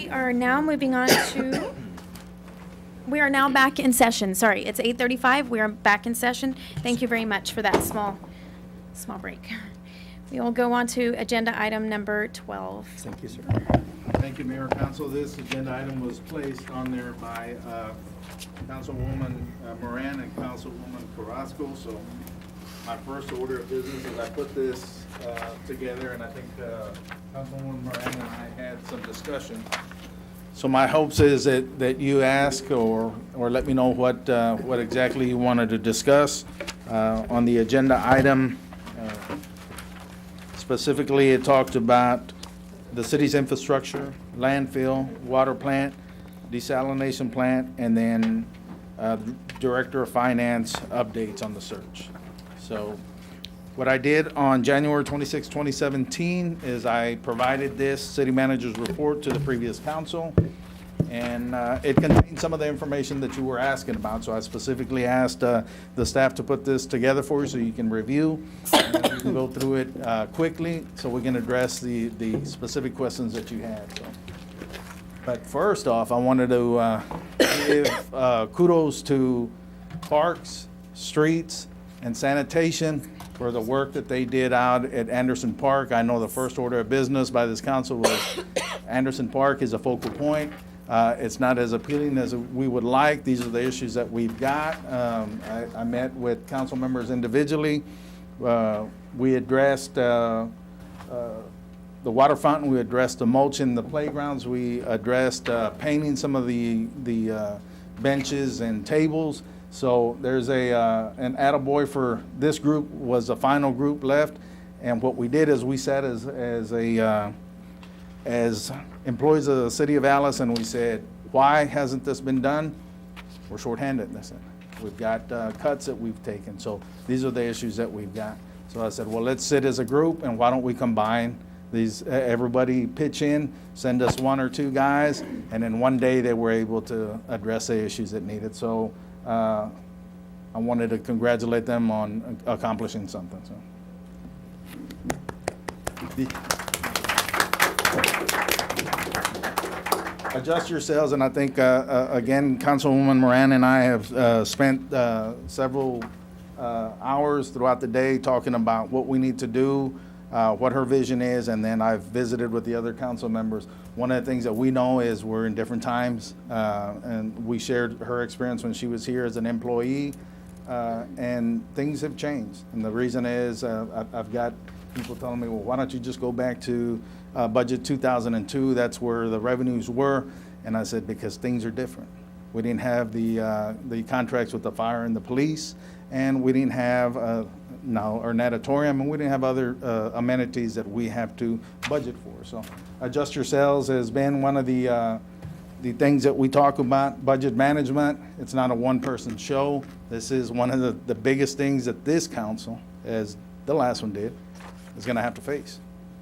We are now moving on to, we are now back in session. Sorry, it's 8:35. We are back in session. Thank you very much for that small break. We will go on to agenda item number 12. Thank you, sir. Thank you, Mayor, Council. This agenda item was placed on there by Councilwoman Moran and Councilwoman Carrasco. So my first order of business is I put this together, and I think Councilwoman Moran and I had some discussion. So my hopes is that you ask or let me know what exactly you wanted to discuss on the agenda item. Specifically, it talked about the city's infrastructure, landfill, water plant, desalination plant, and then Director of Finance updates on the search. So what I did on January 26, 2017 is I provided this city manager's report to the previous council, and it contained some of the information that you were asking about. So I specifically asked the staff to put this together for you so you can review. And we can go through it quickly so we can address the specific questions that you had. So. But first off, I wanted to give kudos to Parks, Streets, and Sanitation for the work that they did out at Anderson Park. I know the first order of business by this council was Anderson Park is a focal point. It's not as appealing as we would like. These are the issues that we've got. I met with council members individually. We addressed the water fountain. We addressed the mulch in the playgrounds. We addressed painting some of the benches and tables. So there's an attaboy for this group was the final group left. And what we did is we sat as employees of the city of Alice, and we said, why hasn't this been done? We're shorthanded. We've got cuts that we've taken. So these are the issues that we've got. So I said, well, let's sit as a group, and why don't we combine these, everybody pitch in, send us one or two guys, and then one day they were able to address the issues that needed. So I wanted to congratulate them on accomplishing something. So. Adjust yourselves, and I think, again, Councilwoman Moran and I have spent several hours throughout the day talking about what we need to do, what her vision is, and then I've visited with the other council members. One of the things that we know is we're in different times, and we shared her experience when she was here as an employee, and things have changed. And the reason is I've got people telling me, well, why don't you just go back to budget 2002, that's where the revenues were. And I said, because things are different. We didn't have the contracts with the fire and the police, and we didn't have our natatorium, and we didn't have other amenities that we have to budget for. So adjust yourselves has been one of the things that we talk about, budget management. It's not a one-person show. This is one of the biggest things that this council, as the last one did, is gonna have to face.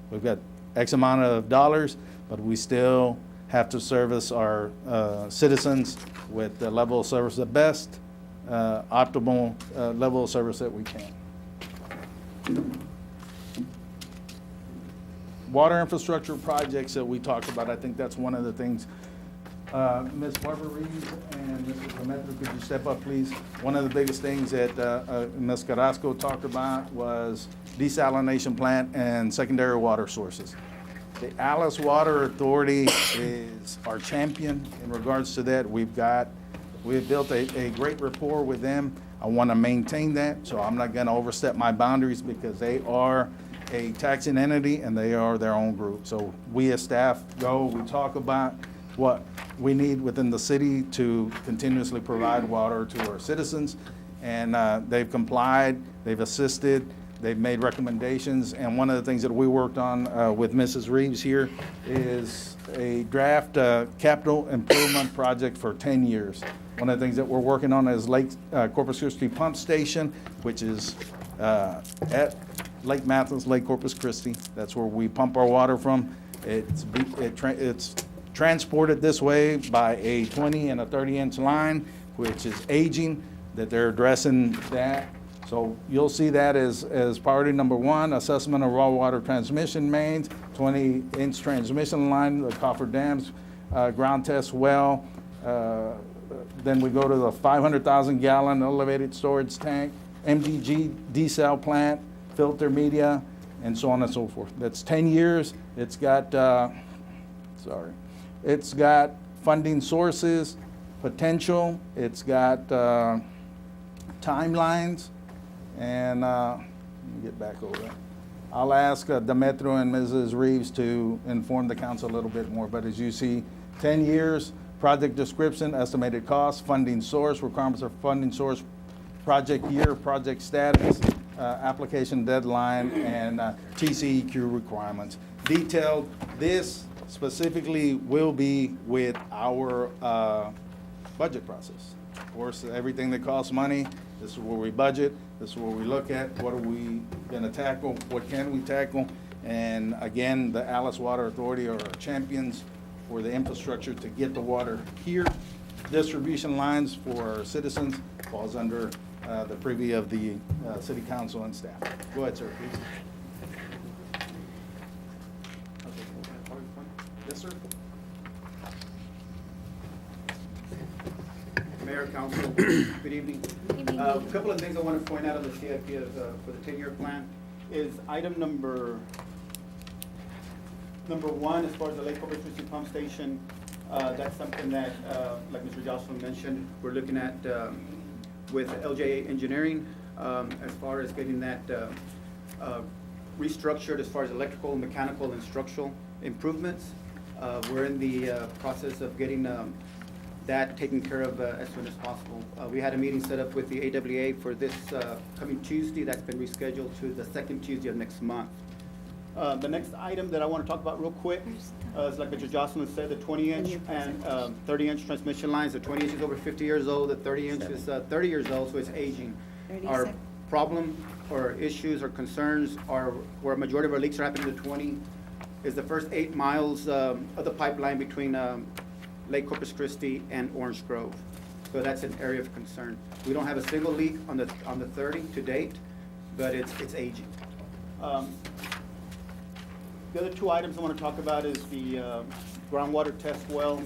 We've got X amount of dollars, but we still have to service our citizens with the level of service, the best optimal level of service that we can. Water infrastructure projects that we talked about, I think that's one of the things. Ms. Barbara Reeves and Mr. Clemente, could you step up, please? One of the biggest things that Ms. Carrasco talked about was desalination plant and secondary water sources. The Alice Water Authority is our champion in regards to that. We have built a great rapport with them. I want to maintain that, so I'm not going to overstep my boundaries because they are a taxing entity and they are their own group. So we as staff we talk about what we need within the city to continuously provide water to our citizens. And they've complied, they've assisted, they've made recommendations. And one of the things that we worked on with Mrs. Reeves here is a draft capital improvement project for 10 years. One of the things that we're working on is Lake Corpus Christi Pump Station, which is at Lake Mathis, Lake Corpus Christi. That's where we pump our water from. It's transported this way by a 20 and a 30-inch line, which is aging, that they're addressing that. So you'll see that as priority number one, assessment of raw water transmission mains, 20-inch transmission line, the coffer dams, ground test well. Then we go to the 500,000 gallon elevated storage tank, MGG desal plant, filter media, and so on and so forth. That's 10 years. It's got, it's got funding sources, potential. It's got timelines, and let me get back over there. I'll ask Demetrio and Mrs. Reeves to inform the council a little bit more, but as you see, 10 years, project description, estimated cost, funding source, requirements of funding source, project year, project status, application deadline, and TCEQ requirements. Detailed, this specifically will be with our budget process. Of course, everything that costs money, this is where we budget, this is where we look at what are we gonna tackle, what can we tackle, and again, the Alice Water Authority are our champions for the infrastructure to get the water here. Distribution lines for our citizens falls under the privy of the city council and staff. Go ahead, sir, please. Yes, sir. Mayor, Council, good evening. A couple of things I want to point out on the CIP for the 10-year plan is item number one, as far as the Lake Corpus Christi pump station. That's something that, like Mr. Jocelyn mentioned, we're looking at with LJA Engineering as far as getting that restructured as far as electrical, mechanical, and structural improvements. We're in the process of getting that taken care of as soon as possible. We had a meeting set up with the AWA for this coming Tuesday. That's been rescheduled to the second Tuesday of next month. The next item that I want to talk about real quick is like Mr. Jocelyn said, the 20-inch and 30-inch transmission lines. The 20-inch is over 50 years old. The 30-inch is 30 years old, so it's aging. Our problem or issues or concerns are where a majority of our leaks are happening to 20 is the first 8 miles of the pipeline between Lake Corpus Christi and Orange Grove. So that's an area of concern. We don't have a single leak on the 30 to date, but it's aging. The other two items I want to talk about is the groundwater test well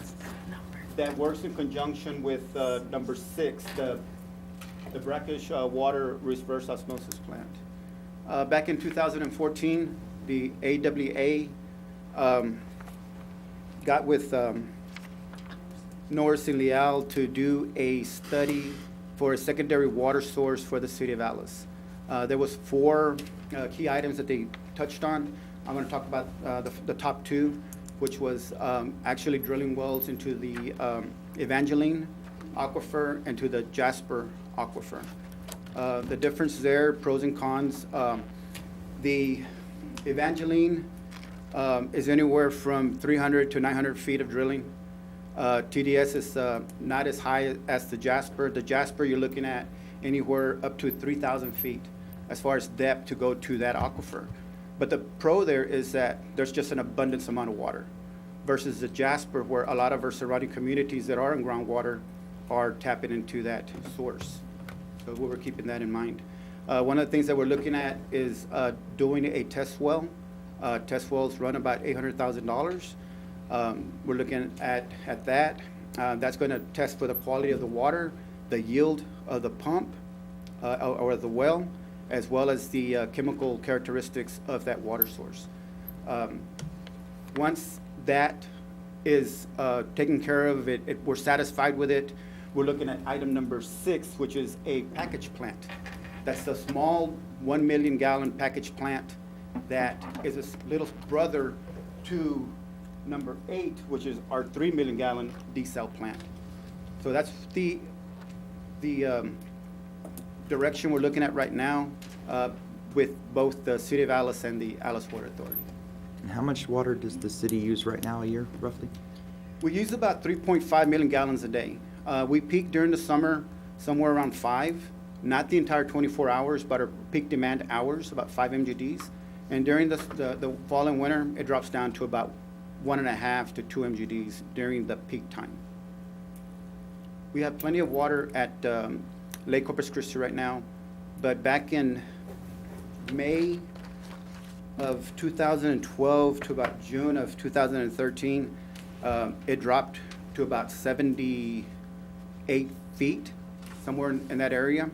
that works in conjunction with number 6, the brackish water reverse osmosis plant. Back in 2014, the AWA got with Norris and Leal to do a study for a secondary water source for the city of Alice. There was 4 key items that they touched on. I'm going to talk about the top 2, which was actually drilling wells into the Evangeline aquifer and to the Jasper aquifer. The difference there, pros and cons. The Evangeline is anywhere from 300 to 900 feet of drilling. TDS is not as high as the Jasper. The Jasper, you're looking at anywhere up to 3,000 feet as far as depth to go to that aquifer. But the pro there is that there's just an abundance amount of water versus the Jasper, where a lot of our surrounding communities that are in groundwater are tapping into that source. So we're keeping that in mind. One of the things that we're looking at is doing a test well. Test wells run about $800,000. We're looking at that. That's going to test for the quality of the water, the yield of the pump or the well, as well as the chemical characteristics of that water source. Once that is taken care of, we're satisfied with it, we're looking at item number 6, which is a package plant. That's a small 1 million gallon package plant that is a little brother to number 8, which is our 3 million gallon desal plant. So that's the direction we're looking at right now with both the City of Alice and the Alice Water Authority. And how much water does the city use right now a year, roughly? We use about 3.5 million gallons a day. We peak during the summer somewhere around 5, not the entire 24 hours, but our peak demand hours, about 5 MGDs. And during the fall and winter, it drops down to about 1.5 to 2 MGDs during the peak time. We have plenty of water at Lake Corpus Christi right now, but back in May of 2012 to about June of 2013, It dropped to about 78 feet, somewhere in that area.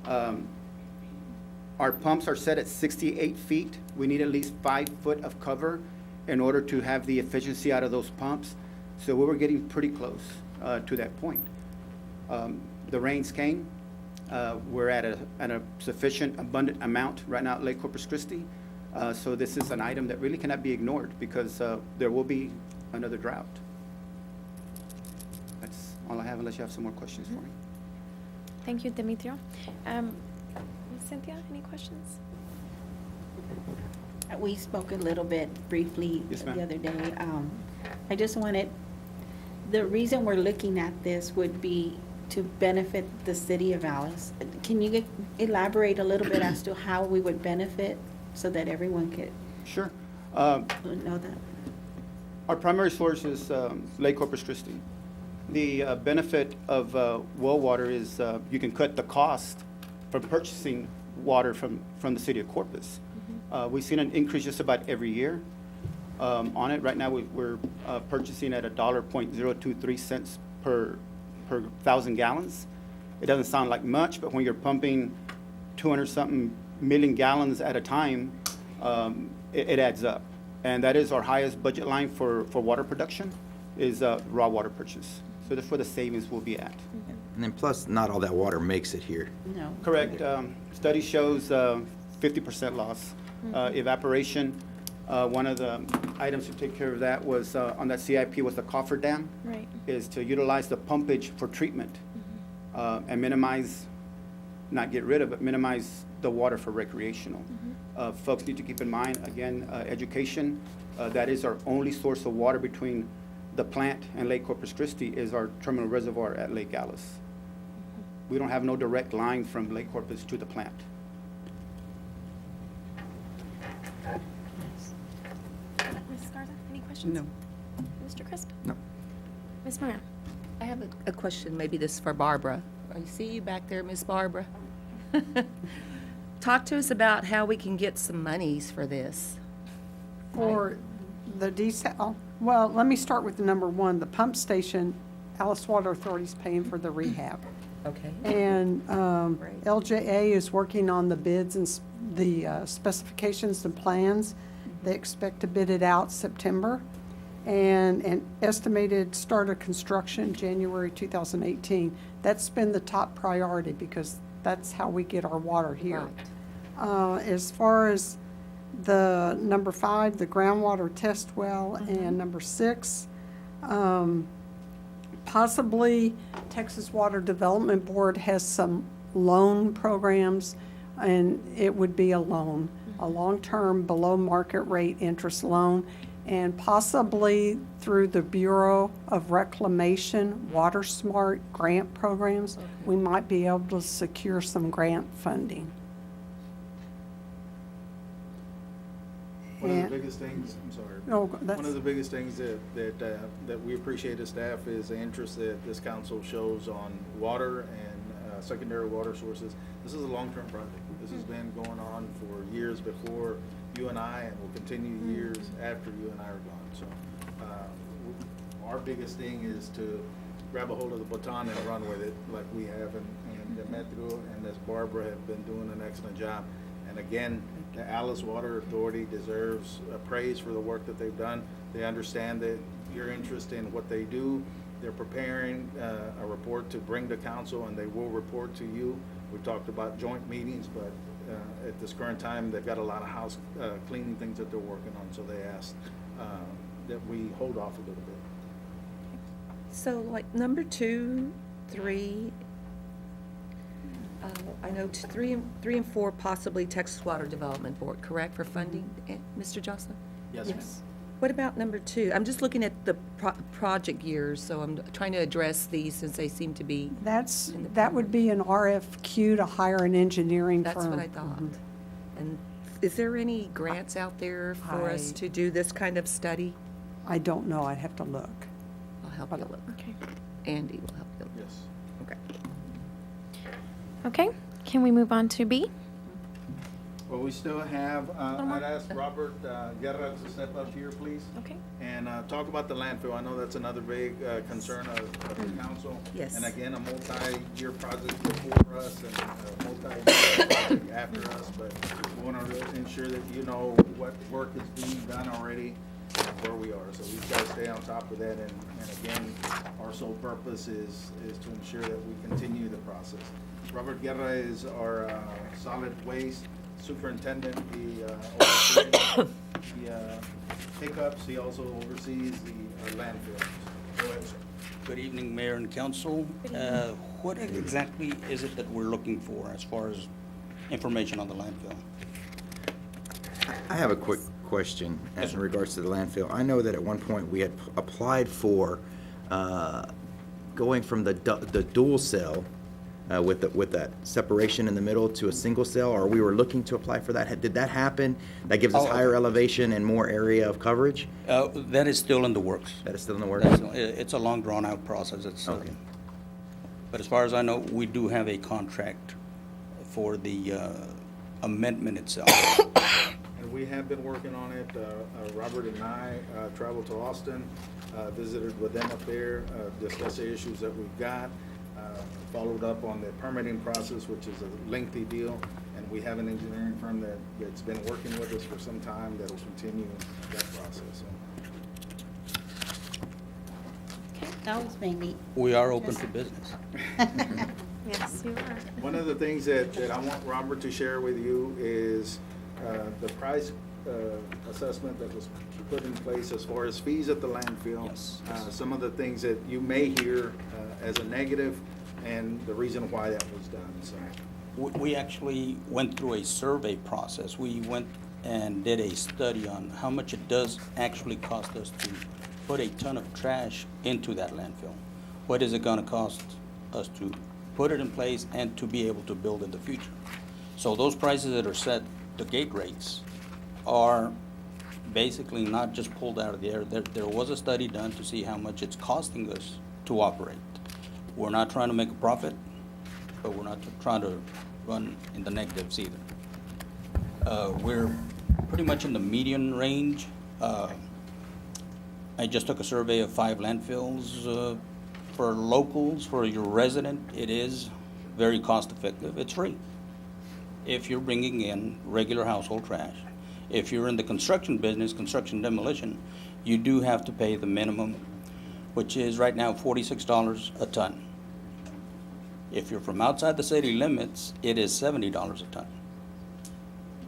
Our pumps are set at 68 feet. We need at least 5 foot of cover in order to have the efficiency out of those pumps. So we were getting pretty close to that point. The rains came. We're at a sufficient, abundant amount right now at Lake Corpus Christi. So this is an item that really cannot be ignored because there will be another drought. That's all I have, unless you have some more questions for me. Thank you, Demetrio. Cynthia, any questions? We spoke a little bit briefly Yes, ma'am. the other day. I just wanted, the reason we're looking at this would be to benefit the city of Alice. Can you elaborate a little bit as to how we would benefit so that everyone could Sure. know that? Our primary source is Lake Corpus Christi. The benefit of well water is you can cut the cost for purchasing water from the city of Corpus. We've seen an increase just about every year on it. Right now, we're purchasing at $1.023 per 1,000 gallons. It doesn't sound like much, but when you're pumping 200-something million gallons at a time, it adds up. And that is our highest budget line for water production, is raw water purchase. So that's where the savings will be at. And then plus, not all that water makes it here. No. Correct. Study shows 50% loss. Evaporation, one of the items to take care of that was, on that CIP, was the coffer dam. Right. Is to utilize the pumpage for treatment and minimize, not get rid of, but minimize the water for recreational. Folks need to keep in mind, again, education. That is our only source of water between the plant and Lake Corpus Christi is our terminal reservoir at Lake Alice. We don't have no direct line from Lake Corpus to the plant. Ms. Garza, any questions? No. Mr. Crisp? No. Ms. Moran? I have a question, maybe this is for Barbara. I see you back there, Miss Barbara. Talk to us about how we can get some monies for this. For the desal, well, let me start with the number one, the pump station, Alice Water Authority's paying for the rehab. Okay. And Great. LJA is working on the bids and the specifications and plans. They expect to bid it out September. And an estimated start of construction January 2018. That's been the top priority because that's how we get our water here. Right. As far as the number 5, the groundwater test well, and number 6, possibly Texas Water Development Board has some loan programs, and it would be a loan, a long-term below market rate interest loan, and possibly through the Bureau of Reclamation, Water Smart grant programs, we might be able to secure some grant funding. One of And- the biggest things, I'm sorry. Oh, One that's, of the biggest things that we appreciate as staff is the interest that this council shows on water and secondary water sources. This is a long-term project. This has been going on for years before you and I, and will continue years after you and I are gone. So our biggest thing is to grab a hold of the baton and run with it like we have, and Demetrio and Ms. Barbara have been doing an excellent job. And again, the Alice Water Authority deserves praise for the work that they've done. They understand that your interest in what they do. They're preparing a report to bring to council, and they will report to you. We've talked about joint meetings, but at this current time, they've got a lot of house cleaning things that they're working on, so they asked that we hold off a little bit. So like number 2, 3, I know 3 and 4 possibly Texas Water Development Board, correct, for funding, Mr. Jocelyn? yes. What about number 2? I'm just looking at the project years, so I'm trying to address these since they seem to be, That would be an RFQ to hire an engineering firm. that's what I thought. And is there any grants out there for us I- to do this kind of study? I don't know, I'd have to look. I'll help you look. Okay. Andy will help you look. Yes. Okay. Okay, can we move on to B? Well, we still have, I'd ask Robert Guerra to step up here, please, Okay. and talk about the landfill. I know that's another big concern of the council. Yes. And again, a multi-year project before us and a multi-year project after us, but we want to ensure that you know what work is being done already, where we are. So we've got to stay on top of that, and again, our sole purpose is to ensure that we continue the process. Robert Guerra is our solid waste superintendent. He oversees the pickups. He also oversees the landfill. Go ahead, sir. Good evening, Mayor and Council. What exactly is it that we're looking for as far as information on the landfill? I have a quick question Yes, as in sir. regards to the landfill. I know that at one point we had applied for going from the dual cell with that separation in the middle to a single cell, or we were looking to apply for that. Did that happen? That gives us Oh, higher okay. elevation and more area of coverage? That is still in the works. That is still in the works? It's a long, drawn-out process. Okay. But as far as I know, we do have a contract for the amendment itself. And we have been working on it. Robert and I traveled to Austin, visited with them up there, discussed the issues that we've got, followed up on the permitting process, which is a lengthy deal. And we have an engineering firm that's been working with us for some time that'll continue that process. So, That was mainly, We are open for business. Yes, you are. one of the things that I want Robert to share with you is the price assessment that was put in place as far as fees at the landfill. Yes. Some of the things that you may hear as a negative and the reason why that was done, so. We actually went through a survey process. We went and did a study on how much it does actually cost us to put a ton of trash into that landfill. What is it gonna cost us to put it in place and to be able to build in the future? So those prices that are set, the gate rates, are basically not just pulled out of the air. There was a study done to see how much it's costing us to operate. We're not trying to make a profit, but we're not trying to run in the negatives either. We're pretty much in the median range. I just took a survey of 5 landfills. For locals, for your resident, it is very cost effective. It's free. If you're bringing in regular household trash. If you're in the construction business, construction demolition, you do have to pay the minimum, which is right now $46 a ton. If you're from outside the city limits, it is $70 a ton.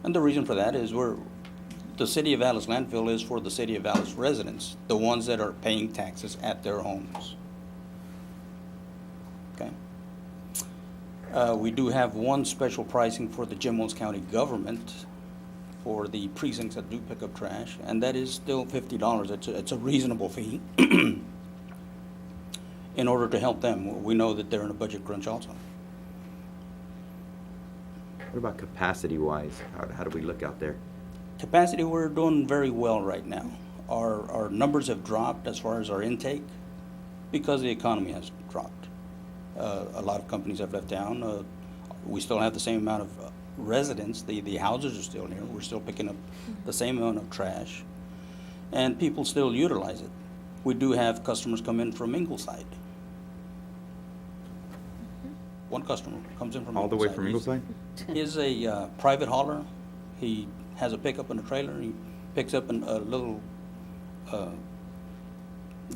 And the reason for that is the City of Alice landfill is for the City of Alice residents, the ones that are paying taxes at their homes. Okay? We do have one special pricing for the Jim Wells County government for the precincts that do pick up trash, and that is still $50. It's a reasonable fee in order to help them. We know that they're in a budget crunch also. What about capacity-wise? How do we look out there? Capacity, we're doing very well right now. Our numbers have dropped as far as our intake because the economy has dropped. A lot of companies have left town. We still have the same amount of residents. The houses are still here. We're still picking up the same amount of trash, and people still utilize it. We do have customers come in from Ingleside. One customer comes in from All the way Ingleside. from He's- Ingleside? He's a private hauler. He has a pickup and a trailer. He picks up a little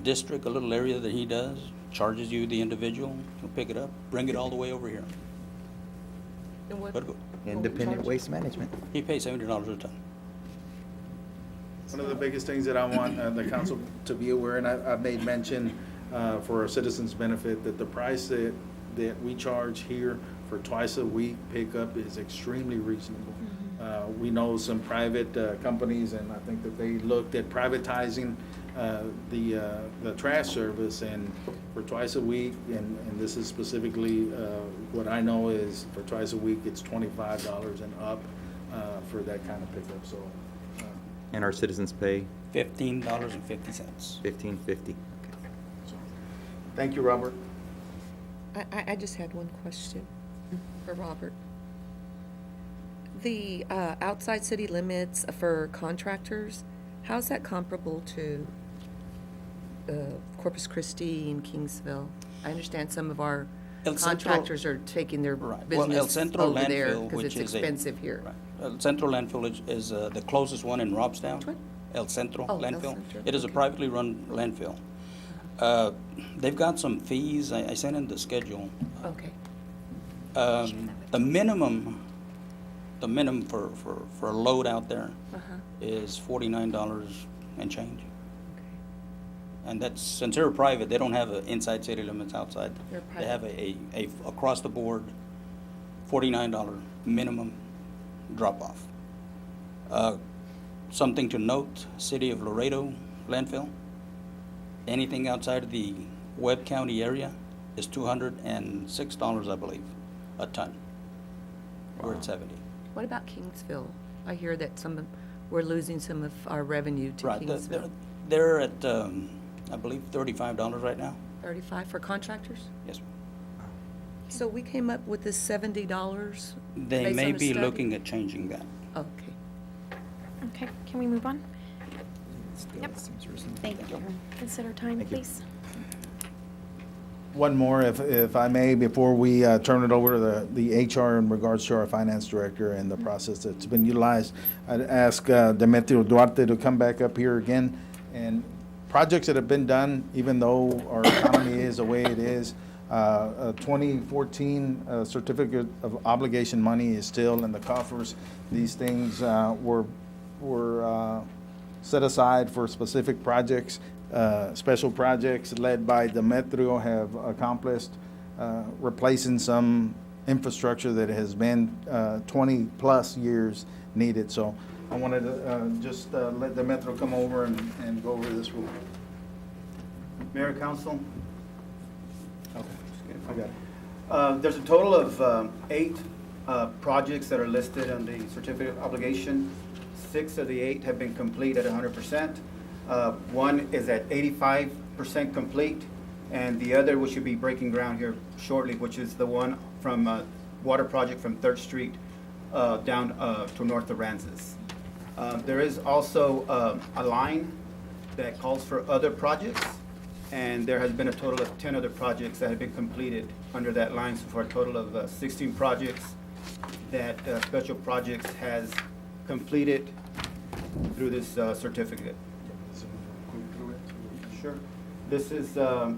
district, a little area that he does, charges you, the individual, he'll pick it up, bring it all the way over here. And what- But Independent waste management. he pays $70 a ton. One of the biggest things that I want the council to be aware, and I've made mention for our citizens' benefit, that the price that we charge here for twice a week pickup is extremely reasonable. We know some private companies, and I think that they looked at privatizing the trash service, and for twice a week, and this is specifically what I know is for twice a week, it's $25 and up for that kind of pickup, so. And our citizens pay $15.50. $15.50. Thank you, Robert. I just had one question for Robert. The outside city limits for contractors, how's that comparable to Corpus Christi and Kingsville? I understand some of our El Centro- contractors are taking their Right. Well, El business Centro over there landfill, because which it's is a- expensive here. Right. El Centro landfill is the closest one in Robstown. Which one? El Centro Oh, El landfill. Centro, It is a okay. privately run landfill. They've got some fees. I sent in the schedule. Okay. The minimum for a load out there Uh-huh. is $49 and change. And that's, since they're private, they don't have inside city limits, outside. They're They have private. a across the board $49 minimum drop-off. Something to note, City of Laredo landfill, anything outside of the Webb County area is $206, I believe, a ton. We're at 70. What about Kingsville? I hear that we're losing some of our revenue to Right, Kingsville. they're at, I believe, $35 right now. 35 for contractors? Yes, ma'am. So we came up with this $70 They based may on a be study? looking at changing that. Okay. Okay, can we move on? Yep. Thank you. Consider time, please. One more, if I may, before we turn it over to the HR in regards to our finance director and the process that's been utilized. I'd ask Demetrio Duarte to come back up here again. And projects that have been done, even though our economy is the way it is, a 2014 certificate of obligation money is still in the coffers. These things were set aside for specific projects. Special projects led by Demetrio have accomplished replacing some infrastructure that has been 20-plus years needed. So I wanted to just let Demetrio come over and go over this rule. Mayor, council. Okay, I got it. There's a total of 8 projects that are listed on the certificate of obligation. 6 of the 8 have been complete at 100%. One is at 85% complete, and the other, which should be breaking ground here shortly, which is the one from water project from 3rd Street down to north of Rances. There is also a line that calls for other projects, and there has been a total of 10 other projects that have been completed under that line, so for a total of 16 projects that Special Projects has completed through this certificate. Sure. This is the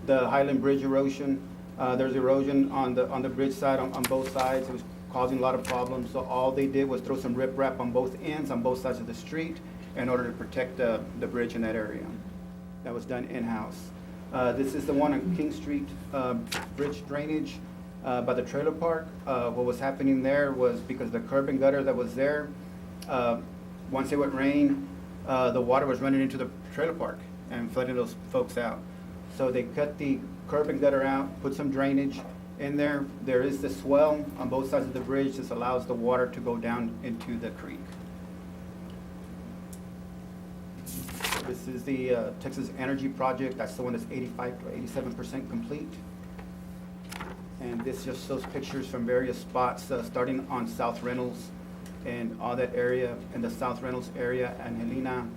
Highland Bridge erosion. There's erosion on the bridge side on both sides. It was causing a lot of problems. So all they did was throw some riprap on both ends, on both sides of the street, in order to protect the bridge in that area. That was done in-house. This is the one on King Street bridge drainage by the trailer park. What was happening there was because the curb and gutter that was there, once it would rain, the water was running into the trailer park and flooding those folks out. So they cut the curb and gutter out, put some drainage in there. There is the swell on both sides of the bridge. This allows the water to go down into the creek. This is the Texas Energy Project. That's the one that's 85 to 87% complete. And this just shows pictures from various spots, starting on South Reynolds and all that area, in the South Reynolds area and Helena,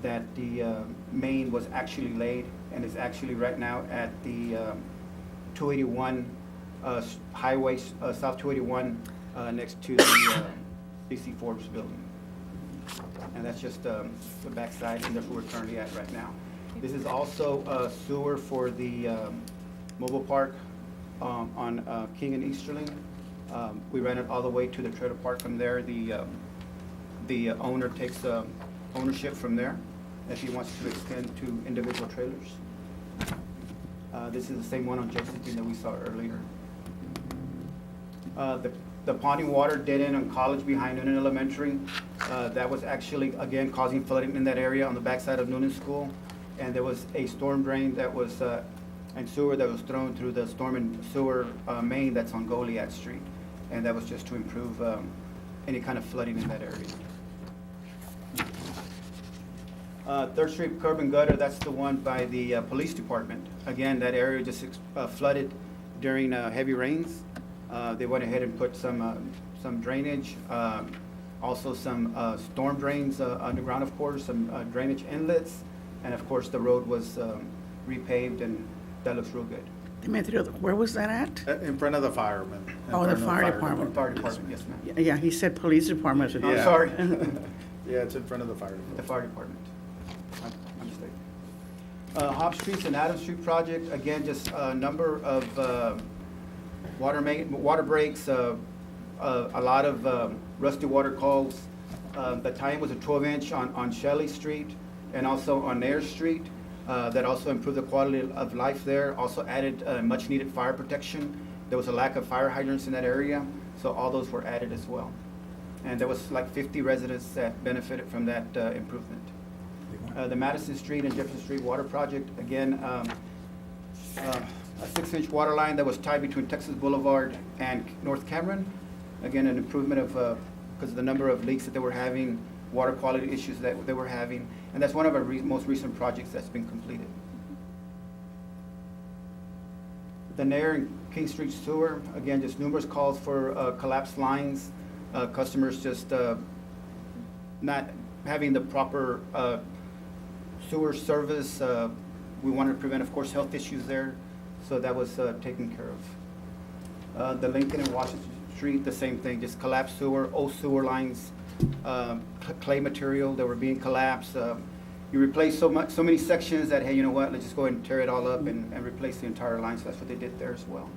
that the main was actually laid and is actually right now at the 281 highway, South 281, next to the DC Forbes building. And that's just the backside, and that's where we're currently at right now. This is also sewer for the mobile park on King and Easterling. We ran it all the way to the trailer park from there. The owner takes ownership from there if he wants to extend to individual trailers. This is the same one on Josephine that we saw earlier. The ponding water dead end on College behind Noonan Elementary, that was actually, again, causing flooding in that area on the backside of Noonan School. And there was a storm drain that was, and sewer that was thrown through the storm and sewer main that's on Goliad Street. And that was just to improve any kind of flooding in that area. 3rd Street curb and gutter, that's the one by the police department. Again, that area just flooded during heavy rains. They went ahead and put some some drainage, also some storm drains underground, of course, some drainage inlets, and of course, the road was repaved, and that looks real good. Demetrio, where was that at? In front of the firemen. In Oh, the front of fire department. Fire department, yes, ma'am. Yeah, he said police department. I'm Yeah. sorry. Yeah, it's in front of the fire The department. fire department. My mistake. Hop Streets and Adams Street project, again, just a number of water breaks, a lot of rusty water calls. The tie-in was a 12-inch on Shelley Street and also on Nair Street. That also improved the quality of life there, also added much-needed fire protection. There was a lack of fire hydrants in that area, so all those were added as well. And there was like 50 residents that benefited from that improvement. The Madison Street and Jefferson Street water project, again, a 6-inch water line that was tied between Texas Boulevard and North Cameron. Again, an improvement of, because of the number of leaks that they were having, water quality issues that they were having, and that's one of our most recent projects that's been completed. The Nair and King Street sewer, again, just numerous calls for collapsed lines, customers just not having the proper sewer service. We wanted to prevent, of course, health issues there, so that was taken care of. The Lincoln and Washington Street, the same thing, just collapsed sewer, old sewer lines, clay material that were being collapsed. You replace so many sections that, hey, you know what, let's just go ahead and tear it all up and replace the entire line, so that's what they did there as well.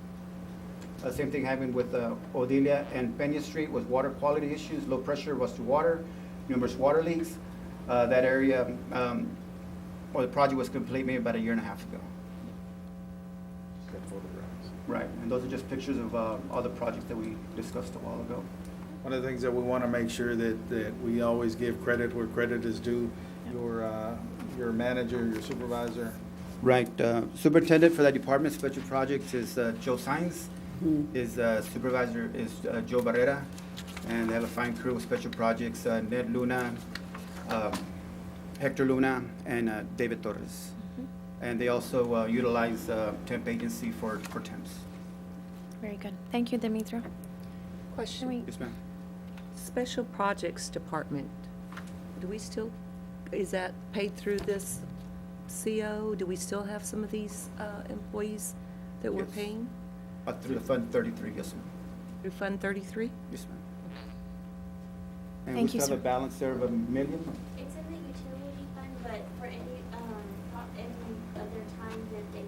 Same thing happened with Odilia and Peña Street with water quality issues, low pressure rusty water, numerous water leaks. That area, the project was complete maybe about 1.5 years ago. Good photographs. Right, and those are just pictures of all the projects that we discussed a while ago. One of the things that we want to make sure that we always give credit where credit is due. Your manager, your supervisor. Right, superintendent for that department, special projects, is Joe Sines. His supervisor is Joe Barrera, and they have a fine crew of special projects, Ned Luna, Hector Luna, and David Torres. And they also utilize temp agency for temps. Very good. Thank you, Demetrio. Can Question, we, Yes, ma'am. Special Projects Department, is that paid through this CO? Do we still have some of these employees that we're Yes. paying Through the Fund 33, yes, ma'am. through Fund 33? Yes, ma'am. And Thank we you, still have a sir. balance there of $1 million. It's in the utility fund, but for any other time that they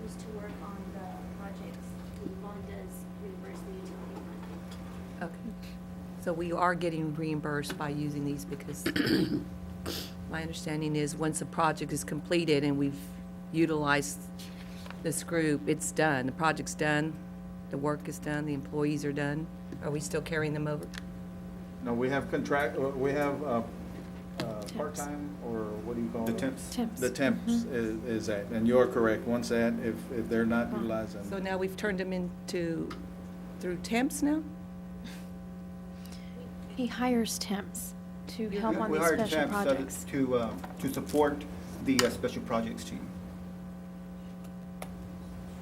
use to work on the projects, the loan does reimburse the utility fund. Okay. So we are getting reimbursed by using these because my understanding is once a project is completed and we've utilized this group, it's done. The project's done, the work is done, the employees are done. Are we still carrying them over? No, we have part-time, or what do you call The it? temps. temps? The temps is that, and you're correct. Once that, if they're not utilizing. So now we've turned them into, through temps now? He hires temps to help on We these hired special temps, projects. to support the special projects team.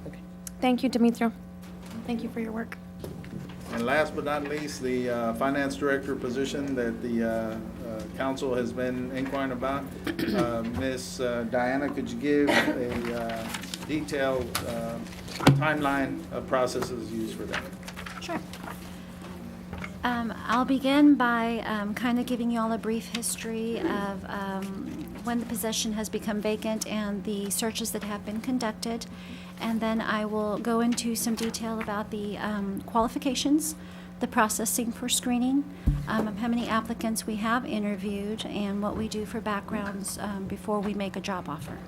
Okay. Thank you, Demetrio. Thank you for your work. And last but not least, the finance director position that the council has been inquiring about. Ms. Diana, could you give a detailed timeline of processes used for that? Sure. I'll begin by kind of giving you all a brief history of when the position has become vacant and the searches that have been conducted. And then I will go into some detail about the qualifications, the processing for screening, how many applicants we have interviewed, and what we do for backgrounds before we make a job offer.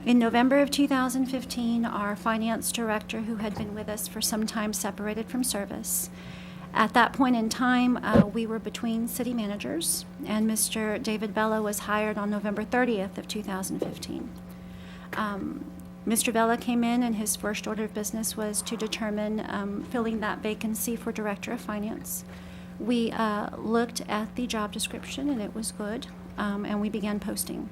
In November of 2015, our finance director, who had been with us for some time, separated from service. At that point in time, we were between city managers, and Mr. David Bella was hired on November 30th of 2015. Mr. Vela came in, and his first order of business was to determine filling that vacancy for Director of Finance. We looked at the job description, and it was good, and we began posting.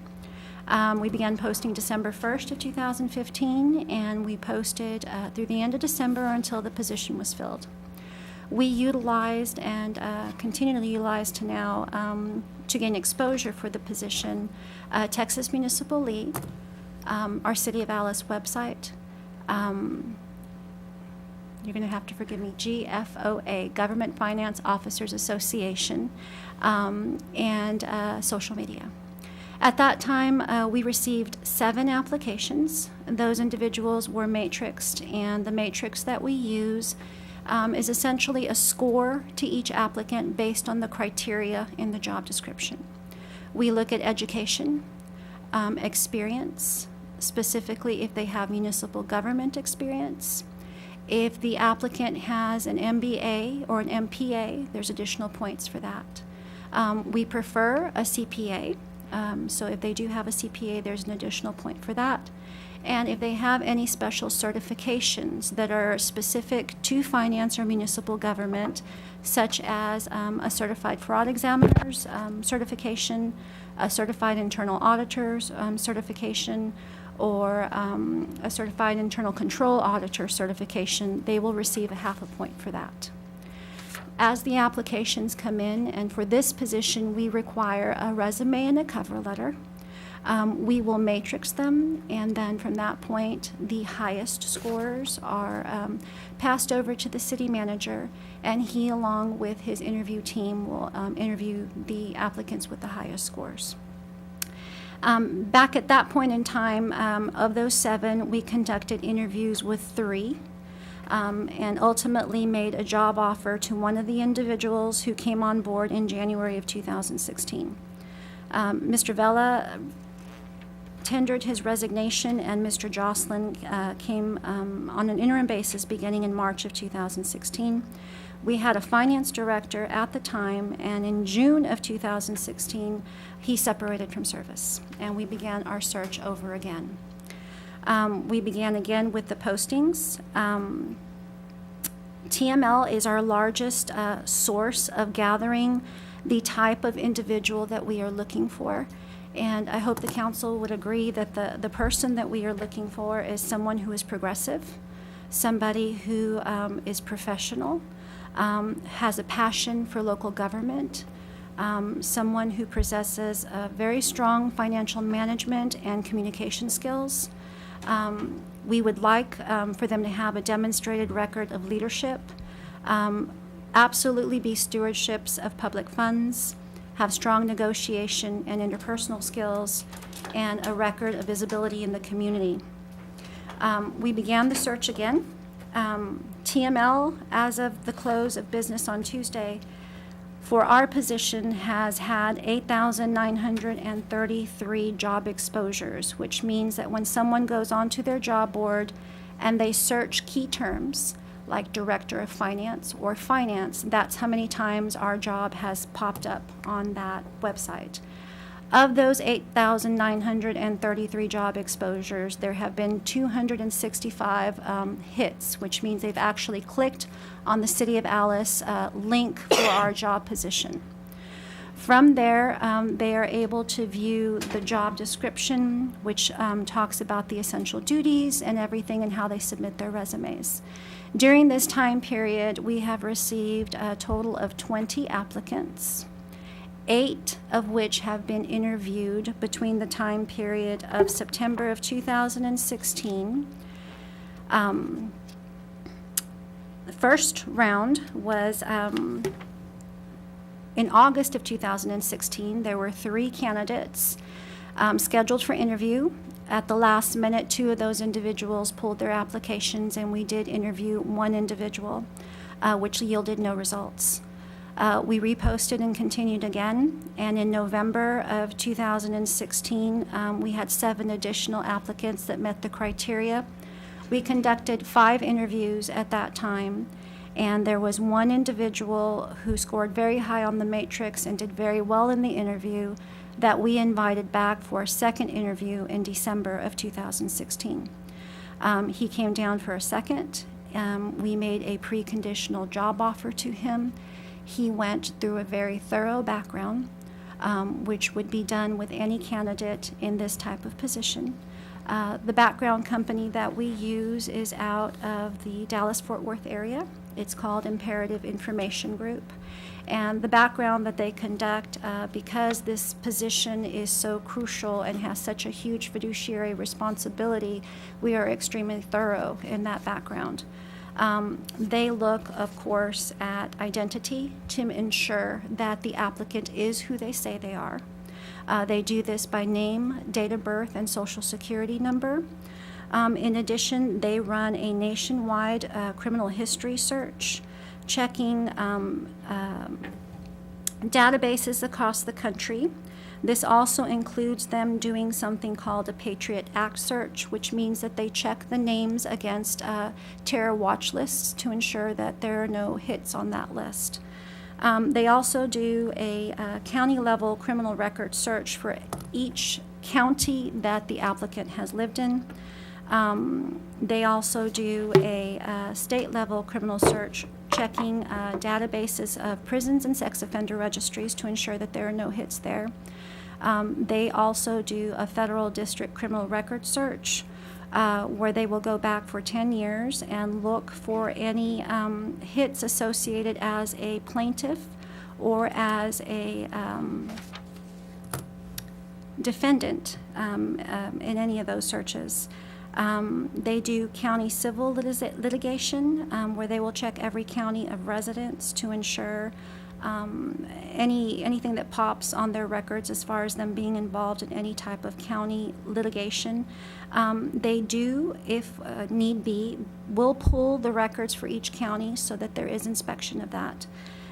We began posting December 1st of 2015, and we posted through the end of December until the position was filled. We utilized and continue to utilize to now to gain exposure for the position, Texas Municipal League, our City of Alice website. You're going to have to forgive me, GFOA, Government Finance Officers Association, and social media. At that time, we received 7 applications. Those individuals were matrixed, and the matrix that we use is essentially a score to each applicant based on the criteria in the job description. We look at education, experience, specifically if they have municipal government experience. If the applicant has an MBA or an MPA, there's additional points for that. We prefer a CPA. So if they do have a CPA, there's an additional point for that. And if they have any special certifications that are specific to finance or municipal government, such as a certified fraud examiner's certification, a certified internal auditor's certification, or a certified internal control auditor certification, they will receive a half a point for that. As the applications come in, and for this position, we require a resume and a cover letter. We will matrix them, and then from that point, the highest scorers are passed over to the city manager, and he, along with his interview team, will interview the applicants with the highest scores. Back at that point in time, of those 7, we conducted interviews with 3. And ultimately made a job offer to one of the individuals who came on board in January of 2016. Mr. Vela tendered his resignation, and Mr. Jocelyn came on an interim basis beginning in March of 2016. We had a finance director at the time, and in June of 2016, he separated from service, and we began our search over again. We began again with the postings. TML is our largest source of gathering the type of individual that we are looking for. And I hope the council would agree that the person that we are looking for is someone who is progressive, somebody who is professional, has a passion for local government, someone who possesses very strong financial management and communication skills. We would like for them to have a demonstrated record of leadership, absolutely be stewardships of public funds, have strong negotiation and interpersonal skills, and a record of visibility in the community. We began the search again. TML, as of the close of business on Tuesday, for our position has had 8,933 job exposures, which means that when someone goes onto their job board and they search key terms like Director of Finance or Finance, that's how many times our job has popped up on that website. Of those 8,933 job exposures, there have been 265 hits, which means they've actually clicked on the City of Alice link for our job position. From there, they are able to view the job description, which talks about the essential duties and everything and how they submit their resumes. During this time period, we have received a total of 20 applicants, 8 of which have been interviewed between the time period of September of 2016. The first round was in August of 2016. There were 3 candidates scheduled for interview. At the last minute, 2 of those individuals pulled their applications, and we did interview 1 individual, which yielded no results. We reposted and continued again, and in November of 2016, we had 7 additional applicants that met the criteria. We conducted 5 interviews at that time, and there was 1 individual who scored very high on the matrix and did very well in the interview that we invited back for a second interview in December of 2016. He came down for a second. We made a preconditional job offer to him. He went through a very thorough background, which would be done with any candidate in this type of position. The background company that we use is out of the Dallas-Fort Worth area, It's called Imperative Information Group. And the background that they conduct, because this position is so crucial and has such a huge fiduciary responsibility, we are extremely thorough in that background. They look, of course, at identity to ensure that the applicant is who they say they are. They do this by name, date of birth, and social security number. In addition, they run a nationwide criminal history search, checking databases across the country. This also includes them doing something called a Patriot Act search, which means that they check the names against terror watch lists to ensure that there are no hits on that list. They also do a county-level criminal record search for each county that the applicant has lived in. They also do a state-level criminal search, checking databases of prisons and sex offender registries to ensure that there are no hits there. They also do a federal district criminal record search, where they will go back for 10 years and look for any hits associated as a plaintiff or as a defendant in any of those searches. They do county civil litigation, where they will check every county of residence to ensure anything that pops on their records as far as them being involved in any type of county litigation. They do, if need be, will pull the records for each county so that there is inspection of that.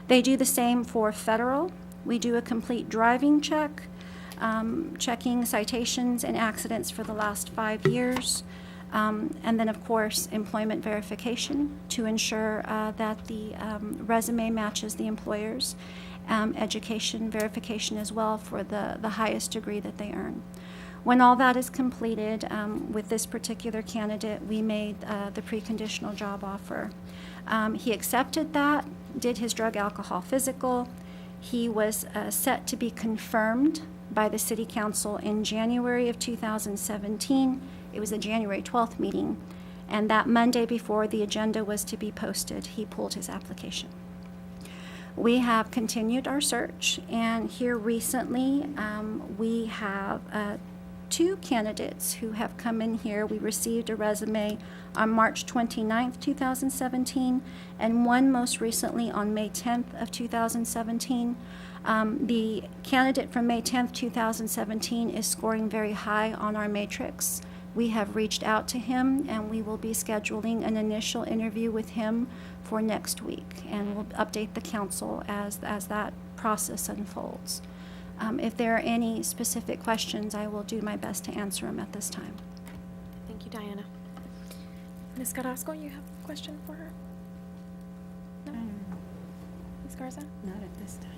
They do the same for federal. We do a complete driving check, checking citations and accidents for the last 5 years. And then, of course, employment verification to ensure that the resume matches the employer's. Education verification as well for the highest degree that they earn. When all that is completed, with this particular candidate, we made the preconditional job offer. He accepted that, did his drug, alcohol, physical. He was set to be confirmed by the City Council in January of 2017. It was a January 12th meeting, and that Monday before the agenda was to be posted, he pulled his application. We have continued our search, and here recently we have 2 candidates who have come in here. We received a resume on March 29th, 2017, and one most recently on May 10th of 2017. The candidate from May 10th, 2017 is scoring very high on our matrix. We have reached out to him, and we will be scheduling an initial interview with him for next week, and we'll update the council as that process unfolds. If there are any specific questions, I will do my best to answer them at this time. Thank you, Diana. Ms. Carrasco, you have a question for her? No? Ms. Garza? Not at this time.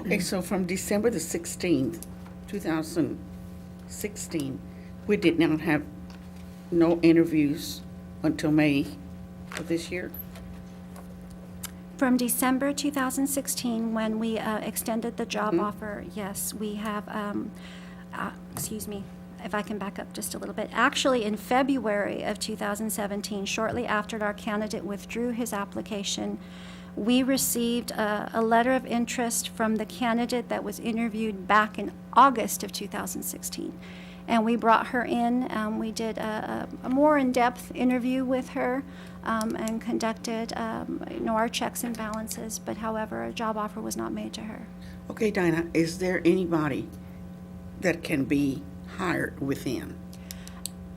Okay, so from December the 16th, 2016, we did not have no interviews until May of this year? From December 2016, when we extended the job offer, yes, we have, excuse me, if I can back up just a little bit. Actually, in February of 2017, shortly after our candidate withdrew his application, we received a letter of interest from the candidate that was interviewed back in August of 2016. And we brought her in. We did a more in-depth interview with her and conducted our checks and balances. But however, a job offer was not made to her. Okay, Dinah, is there anybody that can be hired within?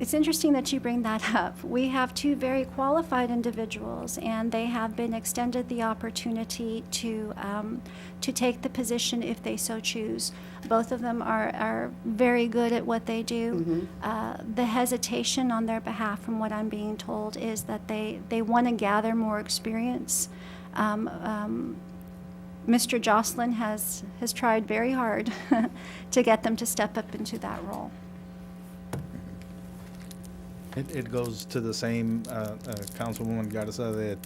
It's interesting that you bring that up. We have 2 very qualified individuals, and they have been extended the opportunity to take the position if they so choose. Both of them are very good at what they do. The hesitation on their behalf, from what I'm being told, is that they want to gather more experience. Mr. Jocelyn has tried very hard to get them to step up into that role. It goes to the same, Councilwoman Garza, that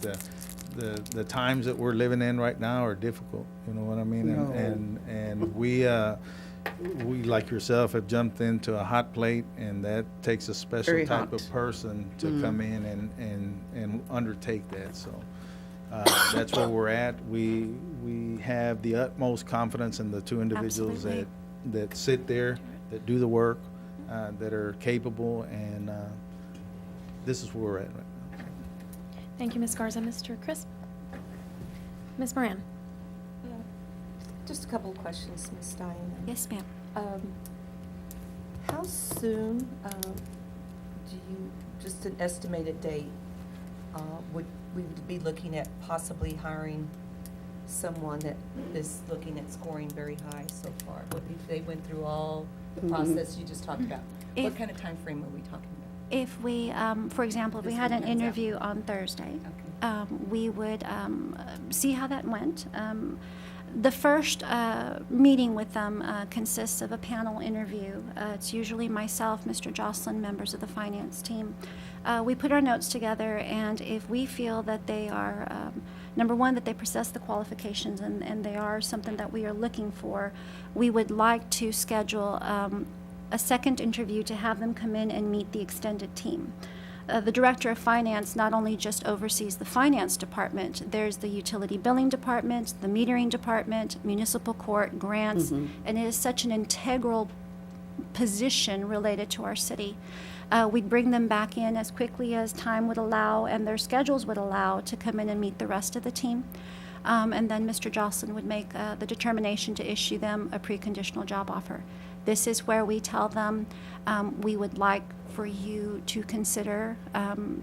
the times that we're living in right now are difficult, you know what I mean? No. And we, like yourself, have jumped into a hot plate, and that takes a special Very type hot. of person to come in and undertake that, so. That's where we're at. We have the utmost confidence in the two individuals Absolutely. that sit there, that do the work, that are capable, and this is where we're at right now. Thank you, Ms. Garza. Mr. Crisp? Ms. Moran? Just a couple of questions, Ms. Diana. Yes, ma'am. How soon do you, just an estimated date, would we be looking at possibly hiring someone that is looking at scoring very high so far? If they went through all the process you just talked about? What If- kind of time frame are we talking about? If we, for example, if we This had an one comes out. interview on Thursday, Okay. we would see how that went. The first meeting with them consists of a panel interview. It's usually myself, Mr. Jocelyn, members of the finance team. We put our notes together, and if we feel that they are, number one, that they possess the qualifications and they are something that we are looking for, we would like to schedule a second interview to have them come in and meet the extended team. The Director of Finance not only just oversees the finance department, there's the utility billing department, the metering department, municipal court, grants, and it is such an integral position related to our city. We'd bring them back in as quickly as time would allow and their schedules would allow to come in and meet the rest of the team. And then Mr. Jocelyn would make the determination to issue them a preconditional job offer. This is where we tell them we would like for you to consider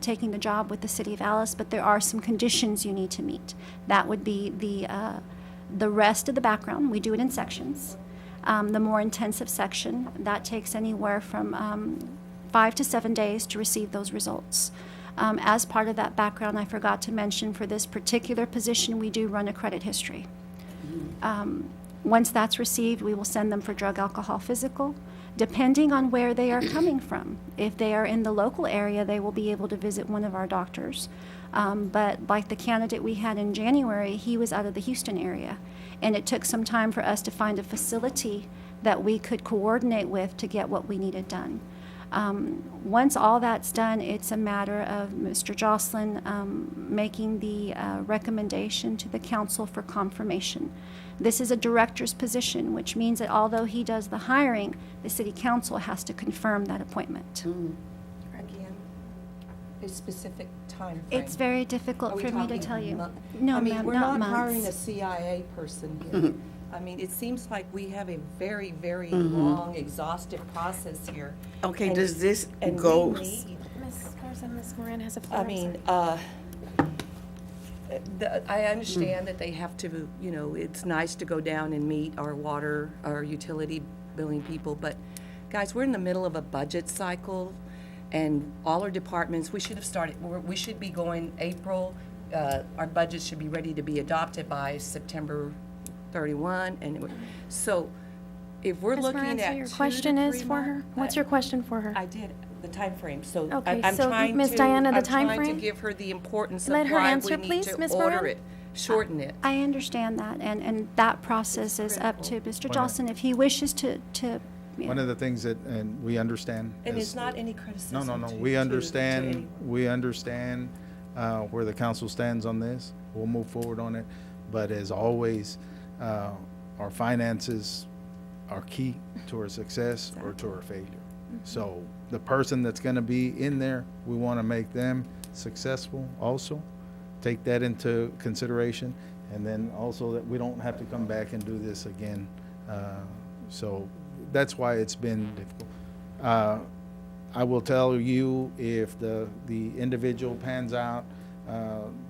taking the job with the City of Alice, but there are some conditions you need to meet. That would be the rest of the background. We do it in sections. The more intensive section, that takes anywhere from 5 to 7 days to receive those results. As part of that background, I forgot to mention for this particular position, we do run a credit history. Once that's received, we will send them for drug, alcohol, physical, depending on where they are coming from. If they are in the local area, they will be able to visit one of our doctors. But like the candidate we had in January, he was out of the Houston area. And it took some time for us to find a facility that we could coordinate with to get what we needed done. Once all that's done, it's a matter of Mr. Jocelyn making the recommendation to the council for confirmation. This is a director's position, which means that although he does the hiring, the city council has to confirm that appointment. Again, a specific time frame. It's very Are difficult we for me to talking tell you. month- No, I mean, ma'am, we're not not hiring a months. CIA person here. I mean, it seems like we have a very, very long, exhaustive process here. Okay, And- does this and we go, need- Ms. Garza, Ms. Moran has a floor. I I'm mean, sorry. I understand that they have to, you know, it's nice to go down and meet our water, our utility billing people, but guys, we're in the middle of a budget cycle, and all our departments, we should have started, we should be going April, our budget should be ready to be adopted by September 31, and so if we're Ms. looking Moran, so at your 2 to question is 3 for her? months- What's your question for her? I did, the timeframe, so Okay, I'm so, trying to. Ms. Diana, the I'm trying timeframe? to give her the importance of Let her why answer, we need please, to Ms. order Moran. it, shorten it. I understand that, and that process is up to Mr. Johnson. If he wishes to, One of the things that, and we understand. And is- it's not any No, criticism no, no, to- we to understand, anyone. we understand where the council stands on this. We'll move forward on it. But as always, our finances are key to our success or to our failure. So the person that's gonna be in there, we wanna make them successful also. Take that into consideration. And then also that we don't have to come back and do this again. So that's why it's been difficult. I will tell you, if the individual pans out,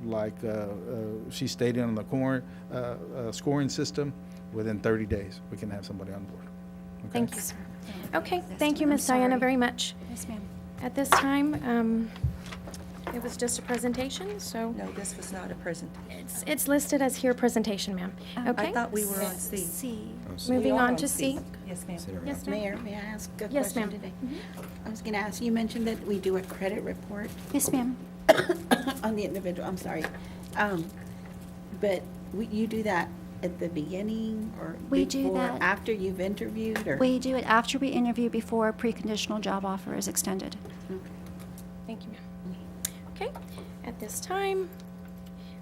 like she stated on the scoring system, within 30 days, we can have somebody on board. Okay? Thank you, sir. Okay, thank you, Ms. Diana, sorry. very much. yes, ma'am. At this time, it was just a presentation, so No, this was not a presentation. it's listed as here presentation, ma'am. Okay? I thought we were on C. C. Moving We are on to C. Yes, ma'am. Yes, ma'am. Mayor, may I ask a Yes, question ma'am. today? I was gonna ask, you mentioned that we do a credit report Yes, ma'am. on the individual, I'm sorry. But you do that at the beginning or We do before, that- after you've interviewed or? We do it after we interview, before a preconditional job offer is extended. Thank you, ma'am. Okay, at this time,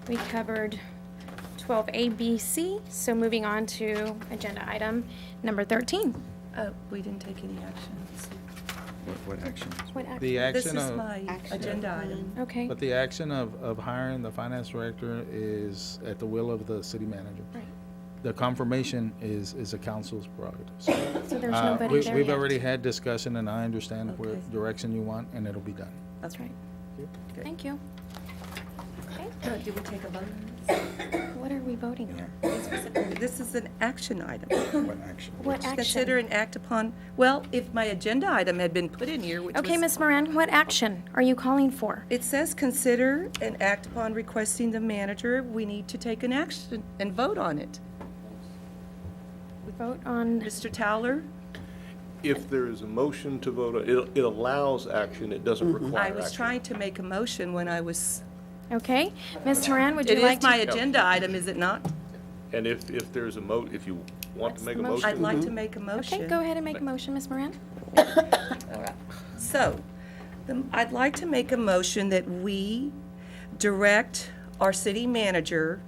We covered 12A, B, C, so moving on to agenda item number 13. We didn't take any actions. What action? What action? The This action is of, my agenda item. Okay, but the action of hiring the finance director is at the will of the city manager. right. The confirmation is a council's prerogative. So, So there's uh, nobody there We've yet. already had discussion, and I understand where Okay. direction you want, and it'll be done. That's right. Good. Thank you. Okay, Did we take a vote? what are we voting on? This is an action item. What action? What Consider action? and act upon, well, if my agenda item had been put in here, which was. Okay, Ms. Moran, what action are you calling for? It says consider and act upon requesting the manager. We need to take an action and vote on it. Vote on, Mr. Towler? If there is a motion to vote, it allows action, it doesn't require I action. was trying to make a motion when I was, okay. Ms. Moran, would you it like is to? my agenda item, is it not? And if there's if you want What's to make the a motion? motion. I'd like to make a motion. Okay, go ahead and make a motion, Ms. Moran. So, I'd like to make a motion that we direct our city manager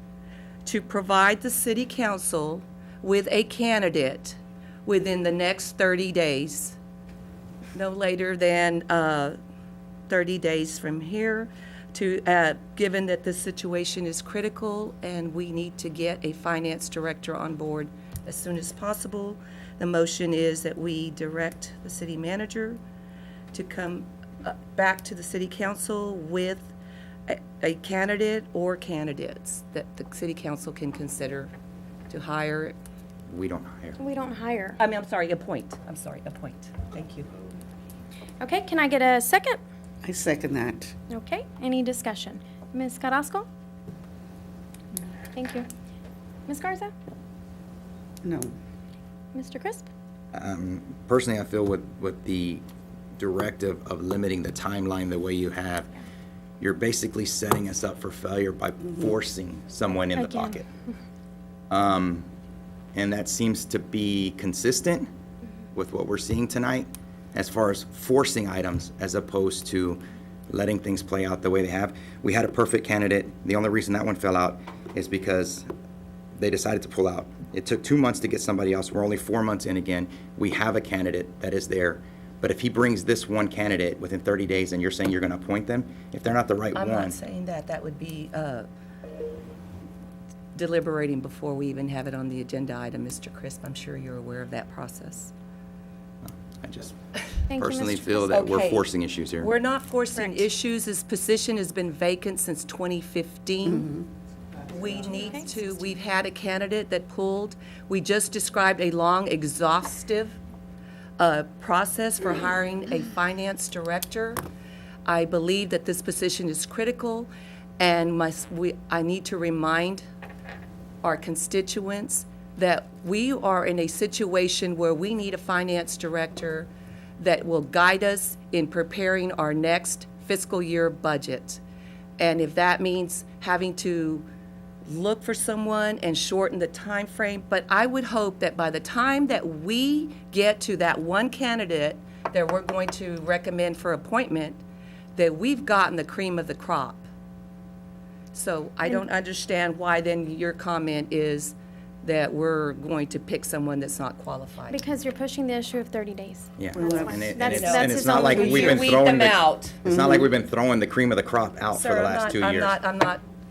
to provide the city council with a candidate within the next 30 days, no later than 30 days from here, to, given that the situation is critical and we need to get a finance director on board as soon as possible. The motion is that we direct the city manager to come back to the city council with a candidate or candidates that the city council can consider to hire. We don't hire. We don't hire. I'm sorry, appoint. I'm sorry, appoint. Thank you. Okay, can I get a second? I second that. Okay, any discussion? Ms. Carrasco? Thank you. Ms. Garza? No. Mr. Crisp? Personally, I feel with the directive of limiting the timeline the way you have, you're basically setting us up for failure by forcing someone in the Again. pocket. And that seems to be consistent with what we're seeing tonight as far as forcing items as opposed to letting things play out the way they have. We had a perfect candidate. The only reason that one fell out is because they decided to pull out. It took 2 months to get somebody else. We're only 4 months in again. We have a candidate that is there. But if he brings this one candidate within 30 days and you're saying you're going to appoint them, if they're not the right I'm one. not saying that. That would be deliberating before we even have it on the agenda item, Mr. Crisp. I'm sure you're aware of that process. I just Thank you, personally Mr. feel that we're Okay. forcing issues here. We're not forcing Correct. issues. This position has been vacant since 2015. We need to, we've had a candidate that pulled. We just described a long, exhaustive process for hiring a finance director. I believe that this position is critical, and I need to remind our constituents that we are in a situation where we need a finance director that will guide us in preparing our next fiscal year budget. And if that means having to look for someone and shorten the time frame, but I would hope that by the time that we get to that one candidate that we're going to recommend for appointment, that we've gotten the cream of the crop. So I don't understand why then your comment is that we're going to pick someone that's not qualified. Because you're pushing the issue of 30 days. Yeah. Well, And it- and That's- it's that's and it's his not like only- we've You been weed throwing them the, out. it's not like we've been throwing the cream of the crop out for Sir, the last 2 years.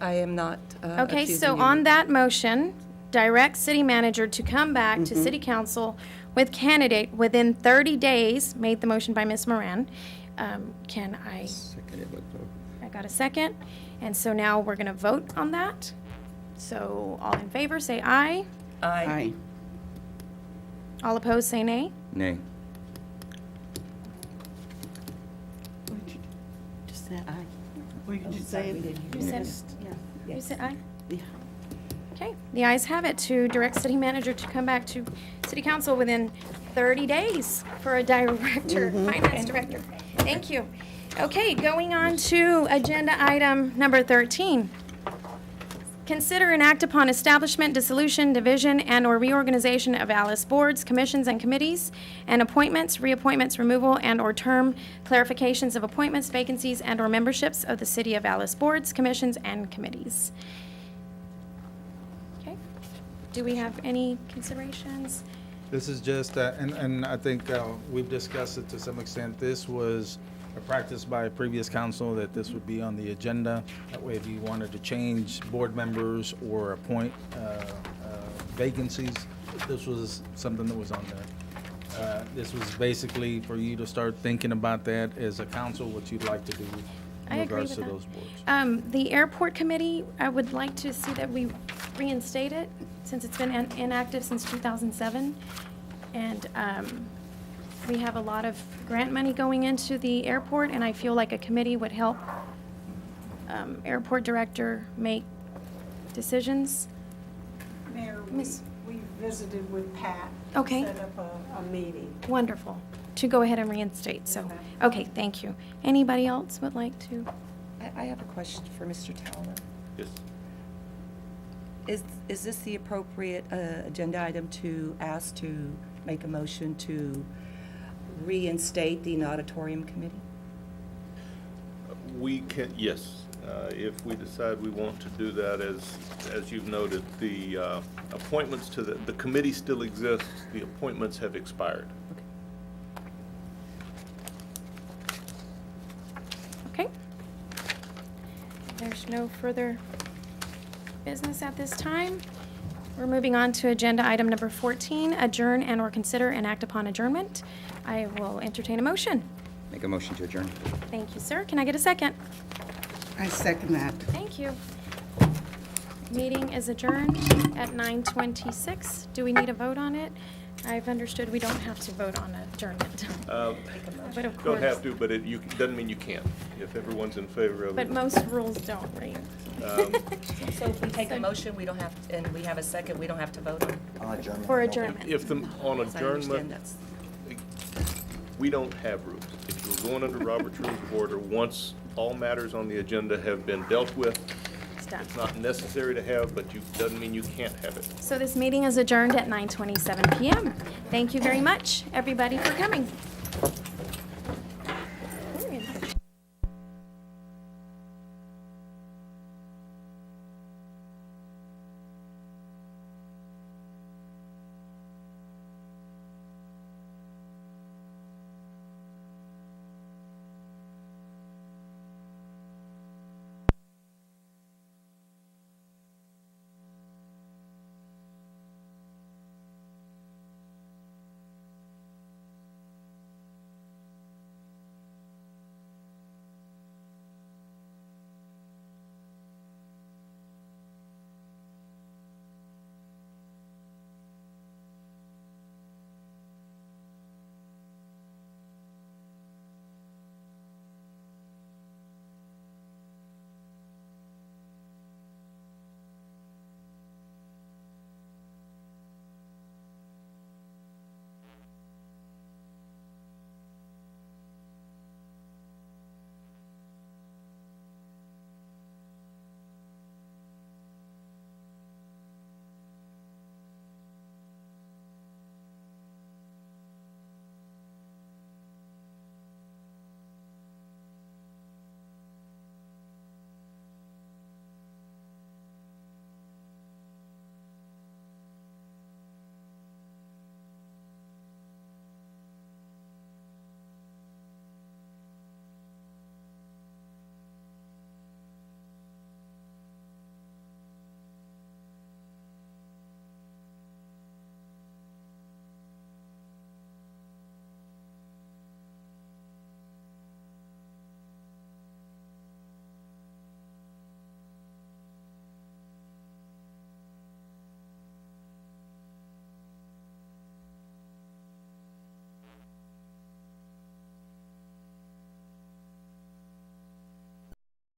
I am not Okay, accusing so you. on that motion, direct city manager to come back Mm-hmm. to city council with candidate within 30 days, made the motion by Ms. Moran. Can I got a second? And so now we're going to vote on that. So all in favor, say aye. Aye. All opposed, say nay. Nay. Just said aye. Well, you just say it. You said, Yeah. you said aye? Yeah. Okay, the ayes have it to direct city manager to come back to city council within 30 days for a director, finance director. Thank you. Okay, going on to agenda item number 13. Consider and act upon establishment, dissolution, division, and/or reorganization of Alice boards, commissions, and committees, and appointments, reappointments, removal, and/or term clarifications of appointments, vacancies, and/or memberships of the City of Alice boards, commissions, and committees. Okay. Do we have any considerations? This is just, and I think we've discussed it to some extent. This was a practice by a previous council that this would be on the agenda. That way, if you wanted to change board members or appoint vacancies, this was something that was on there. This was basically for you to start thinking about that as a council, what you'd like to do I in agree regards with to that. those boards. The airport committee, I would like to see that we reinstate it, since it's been inactive since 2007. And we have a lot of grant money going into the airport, and I feel like a committee would help airport director make decisions. Mayor, Miss- we visited with Pat. Okay. Set up a meeting. Wonderful, to go ahead and reinstate, so, okay, thank you. Anybody else would like to? I have a question for Mr. Towner. Yes. Is this the appropriate agenda item to ask to make a motion to reinstate the auditorium committee? We can, yes, if we decide we want to do that, as you've noted, the appointments to the committee still exists, the appointments have expired. Okay. There's no further business at this time. We're moving on to agenda item number 14, adjourn and/or consider and act upon adjournment. I will entertain a motion. Make a motion to adjourn. Thank you, sir. Can I get a second? I second that. Thank you. Meeting is adjourned at 9:26. Do we need a vote on it? I've understood we don't have to vote on adjournment. But of Don't course, have to, but doesn't mean you can't, if everyone's in favor of but it. most rules don't, right? So if we take a motion, we don't have, and we have a second, we don't have to vote on? For adjournment. If on As I understand, adjournment, that's, we don't have rules. If you're going under Robert's Rules of Order, once all matters on the agenda have been dealt with, It's done. it's not necessary to have, but doesn't mean you can't have it. So this meeting is adjourned at 9:27 PM. Thank you very much, everybody, for coming.